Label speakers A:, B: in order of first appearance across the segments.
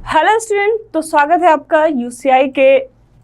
A: Hello student, तो स्वागत है आपका यूसीआई के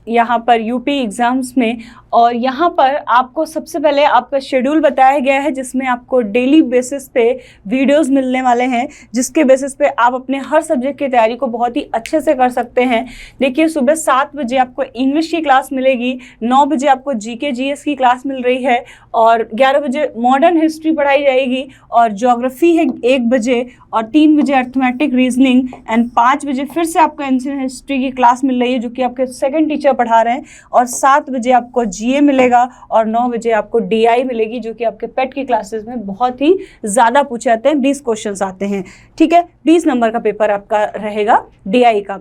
A: यहाँ पर यूपी एग्ज़ाम्स में। और यहाँ पर आपको सबसे पहले आपका शेड्यूल बताया गया है जिसमें आपको डेली बेसिस पे वीडियोस मिलने वाले हैं, जिसके बेसिस पे आप अपने हर सब्जेक्ट की तैयारी को बहुत ही अच्छे से कर सकते हैं। देखिए, सुबह 7 बजे आपको इंग्लिश की क्लास मिलेगी, 9 बजे आपको जीके जीएस की क्लास मिल रही है और 11 बजे मॉडर्न हिस्ट्री पढ़ाई जाएगी और ज्योग्राफी है 1 बजे और 3 बजे अर्थमेटिक रीजनिंग एंड 5 बजे फिर से आपको एंशिएंट हिस्ट्री की क्लास मिल रही है जो कि आपके सेकंड टीचर पढ़ा रहे हैं और 7 बजे आपको जीए मिलेगा और 9 बजे आपको डीआई मिलेगी जो कि आपके पेट की क्लासेस में बहुत ही ज़्यादा पूछे जाते हैं। 20 क्वेश्चंस आते हैं, ठीक है। 20 नंबर का पेपर आपका रहेगा डीआई का।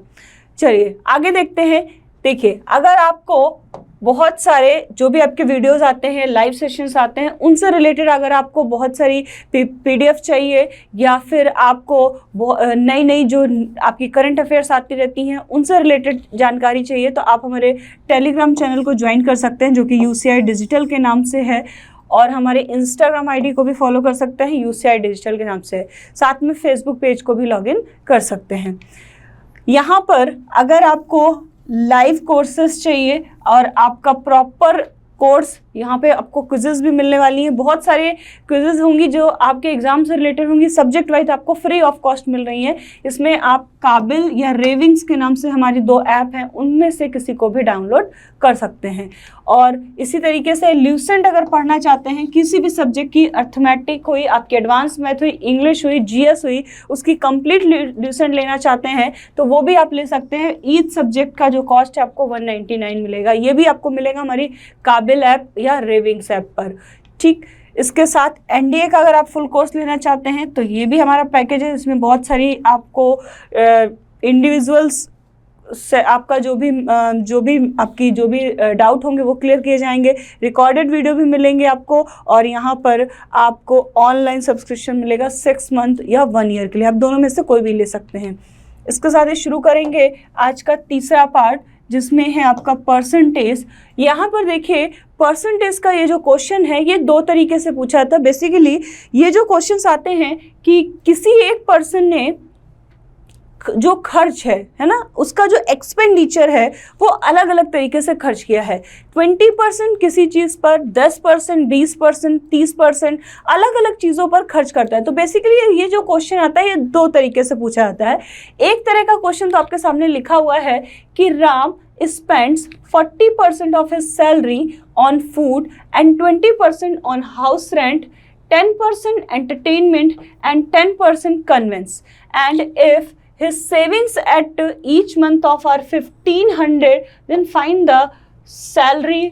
A: चलिए आगे देखते हैं। देखिए, अगर आपको बहुत सारे जो भी आपके वीडियोस आते हैं, लाइव सेशंस आते हैं, उनसे रिलेटेड अगर आपको बहुत सारी पीडीएफ चाहिए या फिर आपको नई नई जो आपकी करंट अफेयर्स आती रहती हैं उनसे रिलेटेड जानकारी चाहिए तो आप हमारे टेलीग्राम चैनल को ज्वाइन कर सकते हैं जो कि यूसीआई डिजिटल के नाम से है और हमारे इंस्टाग्राम आईडी को भी फॉलो कर सकते हैं, यूसीआई डिजिटल के नाम से है। साथ में फेसबुक पेज को भी लॉगिन कर सकते हैं। यहाँ पर अगर आपको लाइव कोर्सेज चाहिए और आपका प्रॉपर कोर्स, यहाँ पे आपको क्विजेस भी मिलने वाली हैं। बहुत सारे क्विजेस होंगी जो आपके एग्जाम से रिलेटेड होंगी, सब्जेक्ट वाइज आपको फ्री ऑफ कॉस्ट मिल रही हैं। इसमें आप काबिल या रेविंग्स के नाम से हमारी 2 ऐप हैं, उनमें से किसी को भी डाउनलोड कर सकते हैं। और इसी तरीके से ल्यूसेंट अगर पढ़ना चाहते हैं, किसी भी सब्जेक्ट की, अर्थमेटिक हुई, आपकी एडवांस मैथ हुई, इंग्लिश हुई, जीएस हुई, उसकी कंप्लीट ल्यूसेंट लेना चाहते हैं तो वो भी आप ले सकते हैं। ईच सब्जेक्ट का जो कॉस्ट है आपको 199 मिलेगा। ये भी आपको मिलेगा हमारी काबिल ऐप या रेविंग्स ऐप पर, ठीक। इसके साथ एनडीए का अगर आप फुल कोर्स लेना चाहते हैं तो ये भी हमारा पैकेज है। इसमें बहुत सारी आपको इंडिविजुअल्स से आपका जो भी डाउट होंगे वो क्लियर किए जाएंगे। रिकॉर्डेड वीडियो भी मिलेंगे आपको और यहाँ पर आपको ऑनलाइन सब्सक्रिप्शन मिलेगा 6 मंथ या 1 ईयर के लिए। आप दोनों में से कोई भी ले सकते हैं। इसके साथ ही शुरू करेंगे आज का तीसरा पार्ट जिसमें है आपका परसेंटेज। यहाँ पर देखिए, परसेंटेज का ये जो क्वेश्चन है ये 2 तरीके से पूछा जाता है। बेसिकली ये जो क्वेश्चंस आते हैं कि किसी एक पर्सन ने जो खर्च है ना, उसका जो एक्सपेंडिचर है वो अलग अलग तरीके से खर्च किया है। 20% किसी चीज़ पर, 10%, 20%, 30% अलग अलग चीज़ों पर खर्च करता है। तो बेसिकली ये जो क्वेश्चन आता है ये 2 तरीके से पूछा जाता है। एक तरह का क्वेश्चन तो आपके सामने लिखा हुआ है कि Ram spends 40% of his salary on food and 20% on house rent, 10% entertainment and 10% conveyance. And if his savings at each month of are 1500, then find the salary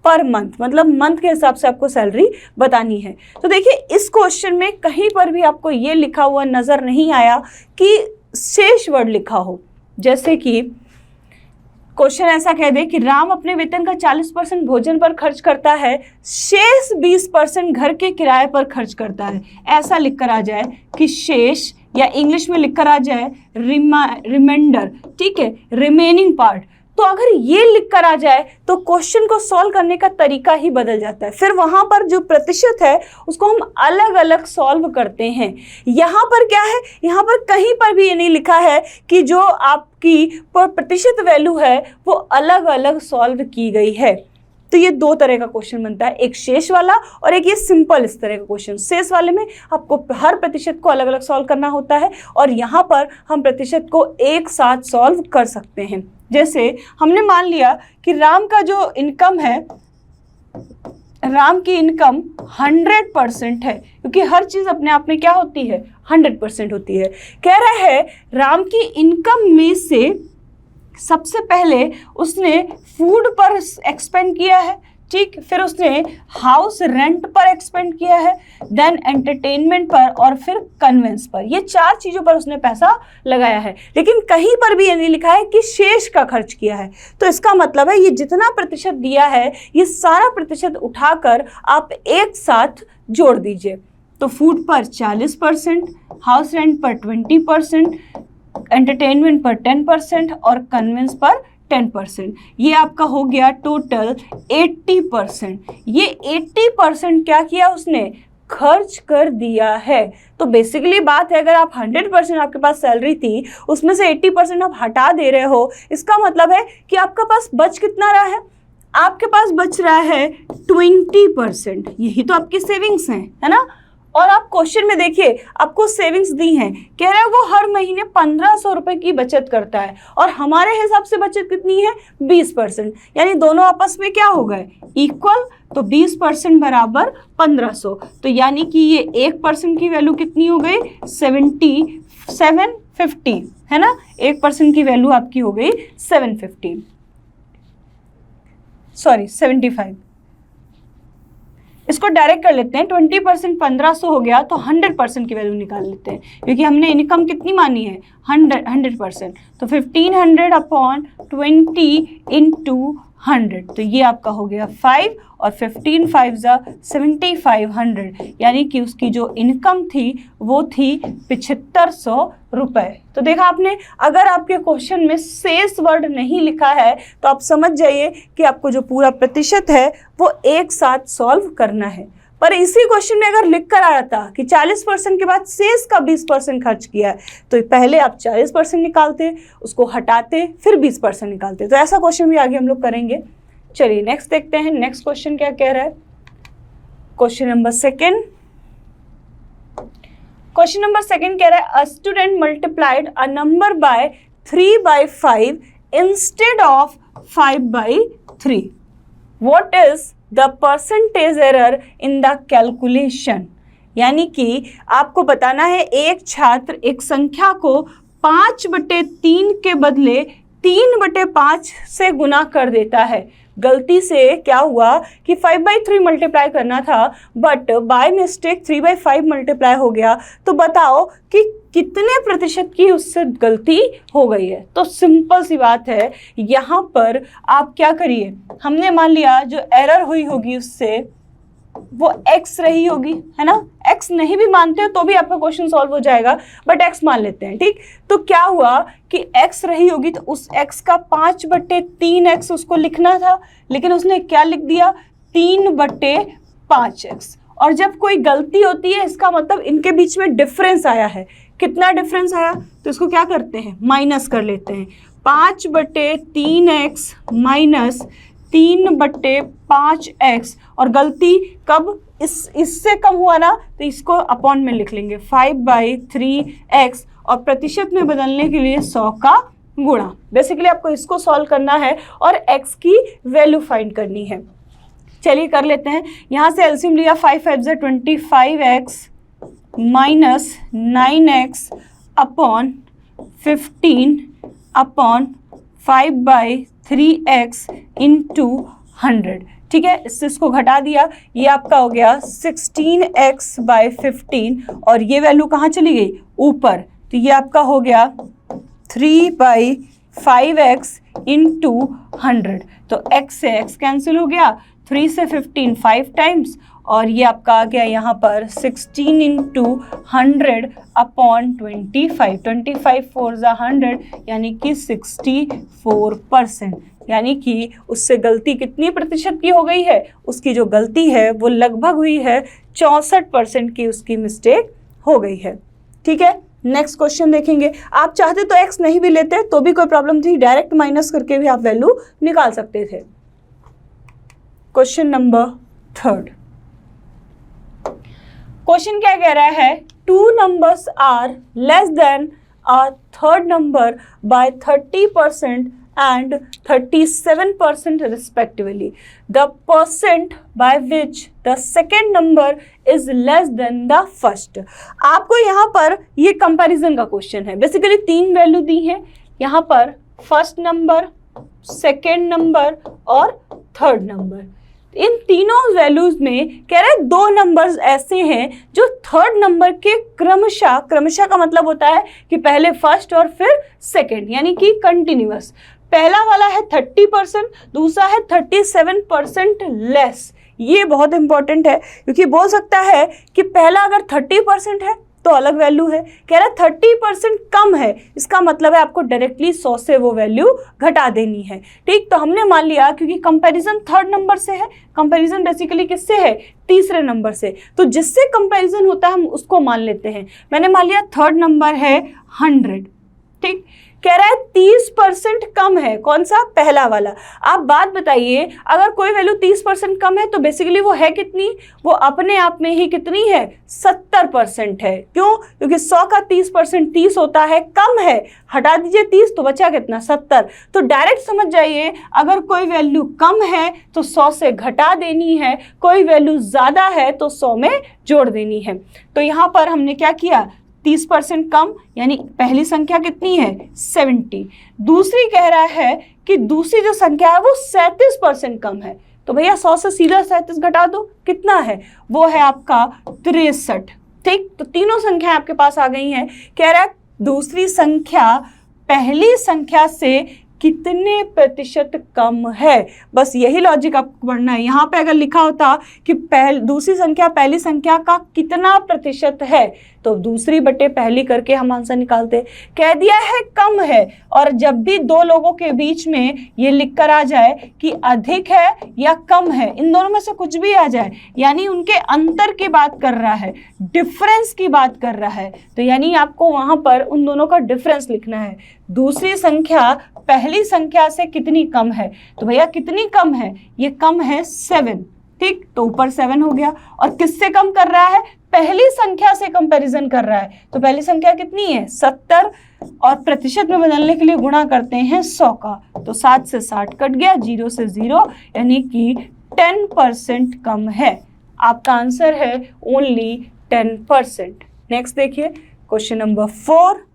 A: per month, मतलब मंथ के हिसाब से आपको सैलरी बतानी है। तो देखिए, इस क्वेश्चन में कहीं पर भी आपको ये लिखा हुआ नजर नहीं आया कि शेष वर्ड लिखा हो। जैसे कि क्वेश्चन ऐसा कह दे कि राम अपने वेतन का 40% भोजन पर खर्च करता है, शेष 20% घर के किराए पर खर्च करता है। ऐसा लिखकर आ जाए कि शेष, या इंग्लिश में लिखकर आ जाए रिमाइंडर, ठीक है, रिमेनिंग पार्ट। तो अगर ये लिखकर आ जाए तो क्वेश्चन को सॉल्व करने का तरीका ही बदल जाता है। फिर वहां पर जो प्रतिशत है उसको हम अलग अलग सॉल्व करते हैं। यहाँ पर क्या है, यहाँ पर कहीं पर भी ये नहीं लिखा है कि जो आपकी प्रतिशत वैल्यू है वो अलग अलग सॉल्व की गई है। तो ये 2 तरह का क्वेश्चन बनता है, एक शेष वाला और एक ये सिंपल इस तरह का क्वेश्चन। शेष वाले में आपको हर प्रतिशत को अलग अलग सॉल्व करना होता है और यहाँ पर हम प्रतिशत को एक साथ सॉल्व कर सकते हैं। जैसे हमने मान लिया कि राम का जो इनकम है, राम की इनकम 100% है, क्योंकि हर चीज़ अपने आप में क्या होती है, 100% होती है। कह रहा है राम की इनकम में से सबसे पहले उसने फूड पर एक्सपेंड किया है, ठीक, फिर उसने हाउस रेंट पर एक्सपेंड किया है, देन एंटरटेनमेंट पर और फिर कन्वेंस पर। ये 4 चीज़ों पर उसने पैसा लगाया है, लेकिन कहीं पर भी ये नहीं लिखा है कि शेष का खर्च किया है। तो इसका मतलब है ये जितना प्रतिशत दिया है ये सारा प्रतिशत उठाकर आप एक साथ जोड़ दीजिए। तो फूड पर 40%, हाउस रेंट पर 20%, एंटरटेनमेंट पर 10% और कन्वेंस पर 10%। ये आपका हो गया टोटल 80%। ये 80% क्या किया उसने, खर्च कर दिया है। तो बेसिकली बात है, अगर आप 100% आपके पास सैलरी थी, उसमें से 80% आप हटा दे रहे हो, इसका मतलब है कि आपके पास बच कितना रहा है? आपके पास बच रहा है 20%। यही तो आपकी सेविंग्स हैं, है ना। और आप क्वेश्चन में देखिए, आपको सेविंग्स दी हैं, कह रहा है वो हर महीने 1500 रुपए की बचत करता है, और हमारे हिसाब से बचत कितनी है? 20%। यानी दोनों आपस में क्या हो गए? इक्वल। तो 20% बराबर 1500। तो यानी कि ये 1% की वैल्यू कितनी हो गई? 750, है ना। 1% की वैल्यू आपकी हो गई 750, सॉरी 75। इसको डायरेक्ट कर लेते हैं। 20% 1500 हो गया, तो 100% की वैल्यू निकाल लेते हैं, क्योंकि हमने इनकम कितनी मानी है? 100%। तो 1500 अपॉन 20 इंटू 100, तो ये आपका हो गया 5, और 15 5 7500, यानी कि उसकी जो इनकम थी वो थी 7500 रुपए। तो देखा आपने, अगर आपके क्वेश्चन में शेष वर्ड नहीं लिखा है तो आप समझ जाइए कि आपको जो पूरा प्रतिशत है वो एक साथ सॉल्व करना है। पर इसी क्वेश्चन में अगर लिख कर आया था कि 40% के बाद शेष का 20% खर्च किया है, तो पहले आप 40% निकालते, उसको हटाते, फिर 20% निकालते। तो ऐसा क्वेश्चन भी आगे हम लोग करेंगे। चलिए नेक्स्ट देखते हैं। नेक्स्ट क्वेश्चन क्या कह रहा है? Question number second. Question number second कह रहा है, a student multiplied a number by 3/5 instead of 5/3। What is the percentage error in the calculation? यानी कि आपको बताना है, एक छात्र एक संख्या को 5/3 के बदले 3/5 से गुना कर देता है। गलती से क्या हुआ कि 5/3 मल्टीप्लाई करना था, बट बाय मिस्टेक 3/5 मल्टीप्लाई हो गया। तो बताओ कि कितने प्रतिशत की उससे गलती हो गई है? तो सिंपल सी बात है, यहाँ पर आप क्या करिए, हमने मान लिया जो एरर हुई होगी उससे वो x रही होगी, है ना। x नहीं भी मानते हो तो भी आपका क्वेश्चन सॉल्व हो जाएगा, बट x मान लेते हैं, ठीक। तो क्या हुआ कि x रही होगी, तो उस x का 5/3x उसको लिखना था, लेकिन उसने क्या लिख दिया? 3/5x। और जब कोई गलती होती है, इसका मतलब इनके बीच में डिफरेंस आया है। कितना डिफरेंस आया? तो इसको क्या करते हैं? माइनस कर लेते हैं। 5/3x माइनस 3/5x, और गलती कब इससे कम हुआ ना, तो इसको अपॉन में लिख लेंगे 5/3x, और प्रतिशत में बदलने के लिए 100 का गुणा। बेसिकली आपको इसको सॉल्व करना है और x की वैल्यू फाइंड करनी है। चलिए कर लेते हैं। यहाँ से एलसीएम लिया, 5 5 25x minus 9x upon 15 upon 5/3x into 100, ठीक है। इसको घटा दिया, ये आपका हो गया 16x/15, और ये वैल्यू कहाँ चली गई? ऊपर। तो ये आपका हो गया 3/5x इंटू 100। तो x से x कैंसिल हो गया, 3 से 15 5 टाइम्स, और ये आपका आ गया यहाँ पर 16 इंटू 100 अपॉन 25। 25 4 100, यानी कि 64%। यानी कि उससे गलती कितनी प्रतिशत की हो गई है? उसकी जो गलती है वो लगभग हुई है 64% की उसकी मिस्टेक हो गई है, ठीक है। नेक्स्ट क्वेश्चन देखेंगे। आप चाहते तो x नहीं भी लेते तो भी कोई प्रॉब्लम थी, डायरेक्ट माइनस करके भी आप वैल्यू निकाल सकते थे। Question number third. क्वेश्चन क्या कह रहा है? 2 numbers are less than a third number by 30% and 37% respectively. The percent by which the second number is less than the first. आपको यहाँ पर ये कंपैरिजन का क्वेश्चन है। बेसिकली 3 वैल्यू दी है यहाँ पर, फर्स्ट नंबर, सेकेंड नंबर और थर्ड नंबर। इन तीनों वैल्यूज में कह रहे हैं 2 नंबर्स ऐसे हैं जो थर्ड नंबर के क्रमशः का मतलब होता है कि पहले फर्स्ट और फिर सेकंड, यानी कि कंटिन्यूअस। पहला वाला है 30%, दूसरा है 37% लेस। ये बहुत इंपॉर्टेंट है, क्योंकि बोल सकता है कि पहला अगर 30% है तो अलग वैल्यू है। कह रहा है 30% कम है, इसका मतलब है आपको डायरेक्टली 100 से वो वैल्यू घटा देनी है। ठीक, तो हमने मान लिया क्योंकि कंपैरिजन थर्ड नंबर से है, कंपैरिजन बेसिकली किससे है, तीसरे नंबर से, तो जिससे कंपैरिजन होता है हम उसको मान लेते हैं। मैंने मान लिया थर्ड नंबर है 100। ठीक, कह रहा है 30% कम है, कौन सा, पहला वाला। आप बात बताइए, अगर कोई वैल्यू 30% कम है तो बेसिकली वो है कितनी, वो अपने आप में ही कितनी है, 70% है। क्यों, क्योंकि 100 का 30% 30 होता है, कम है, हटा दीजिए 30 तो बचा कितना, 70। तो डायरेक्ट समझ जाइए, अगर कोई वैल्यू कम है तो 100 से घटा देनी है, कोई वैल्यू ज़्यादा है तो 100 में जोड़ देनी है। तो यहाँ पर हमने क्या किया, 30% कम, यानी पहली संख्या कितनी है, 70। दूसरी कह रहा है कि दूसरी जो संख्या है वो 37% कम है, तो भैया 100 से सीधा 37 घटा दो, कितना है, वो है आपका 63। ठीक, तो तीनों संख्या आपके पास आ गई हैं। कह रहा है दूसरी संख्या पहली संख्या से कितने प्रतिशत कम है, बस यही लॉजिक आपको पढ़ना है। यहाँ पे अगर लिखा होता कि दूसरी संख्या पहली संख्या का कितना प्रतिशत है, तो दूसरी बटे पहली करके हम आंसर निकालते। कह दिया है कम है, और जब भी दो लोगों के बीच में ये लिखकर आ जाए कि अधिक है या कम है, इन दोनों में से कुछ भी आ जाए, यानी उनके अंतर की बात कर रहा है, डिफरेंस की बात कर रहा है, तो यानी आपको वहां पर उन दोनों का डिफरेंस लिखना है। दूसरी संख्या पहली संख्या से कितनी कम है, तो भैया कितनी कम है, ये कम है 7। ठीक, तो ऊपर 7 हो गया, और किससे कम कर रहा है, पहली संख्या से कंपैरिजन कर रहा है, तो पहली संख्या कितनी है, 70, और प्रतिशत में बदलने के लिए गुणा करते हैं 100 का, तो 7 से 60 कट गया, 0 से 0, यानी कि 10% कम है। आपका आंसर है ओनली 10%। नेक्स्ट देखिए क्वेश्चन नंबर 4।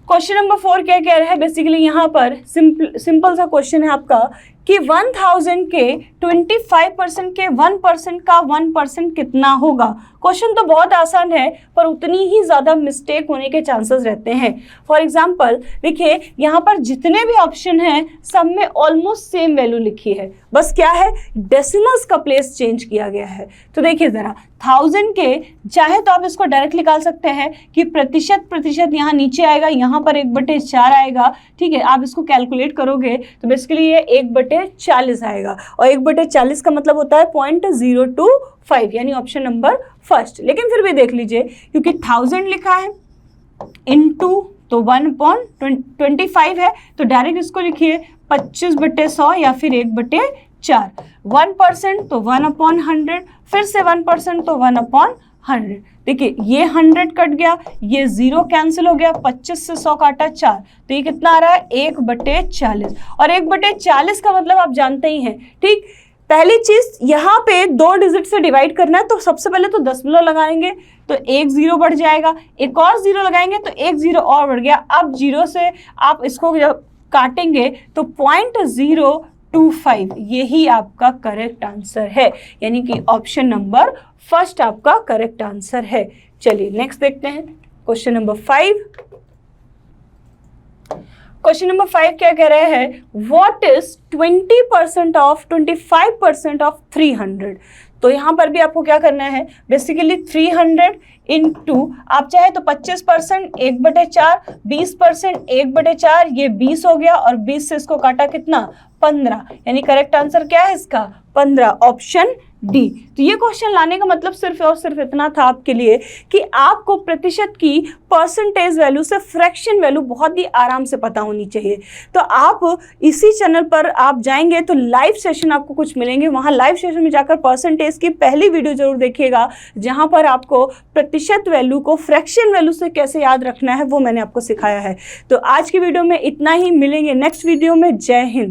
A: क्वेश्चन नंबर 4 क्या कह रहा है, बेसिकली यहाँ पर सिंपल सा क्वेश्चन है आपका कि 1000 के 25% के 1% का 1% कितना होगा। क्वेश्चन तो बहुत आसान है, पर उतनी ही ज़्यादा मिस्टेक होने के चांसेस रहते हैं। फॉर एग्जांपल देखिए, यहाँ पर जितने भी ऑप्शन हैं सब में ऑलमोस्ट सेम वैल्यू लिखी है, बस क्या है, डेसिमल्स का प्लेस चेंज किया गया है। तो देखिए ज़रा, 1000 के, चाहे तो आप इसको डायरेक्ट निकाल सकते हैं कि प्रतिशत यहाँ नीचे आएगा, यहाँ पर 1/4 आएगा। ठीक है, आप इसको कैलकुलेट करोगे तो बेसिकली ये 1/40 आएगा, और 1/40 का मतलब होता है 0.025, यानी ऑप्शन नंबर फर्स्ट। लेकिन फिर भी देख लीजिए, क्योंकि 1000 लिखा है इनटू तो 1/25 है, तो डायरेक्ट इसको लिखिए 25/100 या फिर 1/4। 1% तो 1/100, फिर से 1% तो 1/100। देखिए ये 100 कट गया, ये 0 कैंसिल हो गया, 25 से 100 काटा 4, तो ये कितना आ रहा है, 1/40। और 1/40 का मतलब आप जानते ही हैं। ठीक, पहली चीज यहाँ पे 2 डिजिट से डिवाइड करना है, तो सबसे पहले तो दशमलव लगाएंगे तो 1 0 बढ़ जाएगा, एक और 0 लगाएंगे तो 1 0 और बढ़ गया। अब 0 से आप इसको जब काटेंगे तो 0.025, यही आपका करेक्ट आंसर है, यानी कि ऑप्शन नंबर फर्स्ट आपका करेक्ट आंसर है। चलिए नेक्स्ट देखते हैं क्वेश्चन नंबर 5। क्वेश्चन नंबर 5 क्या कह रहा है, व्हाट इज 20% ऑफ 25% ऑफ 300। तो यहाँ पर भी आपको क्या करना है, बेसिकली 300 इंटू, आप चाहे तो 25% 1/4, 20% 1/4, ये 20 हो गया, और 20 से इसको काटा कितना, 15, यानी करेक्ट आंसर क्या है इसका, 15, ऑप्शन डी। तो ये क्वेश्चन लाने का मतलब सिर्फ और सिर्फ इतना था आपके लिए कि आपको प्रतिशत की परसेंटेज वैल्यू से फ्रैक्शन वैल्यू बहुत ही आराम से पता होनी चाहिए। तो आप इसी चैनल पर आप जाएंगे तो लाइव सेशन आपको कुछ मिलेंगे, वहाँ लाइव सेशन में जाकर परसेंटेज की पहली वीडियो जरूर देखिएगा, जहाँ पर आपको प्रतिशत वैल्यू को फ्रैक्शन वैल्यू से कैसे याद रखना है वो मैंने आपको सिखाया है। तो आज की वीडियो में इतना ही, मिलेंगे नेक्स्ट वीडियो में। जय हिंद।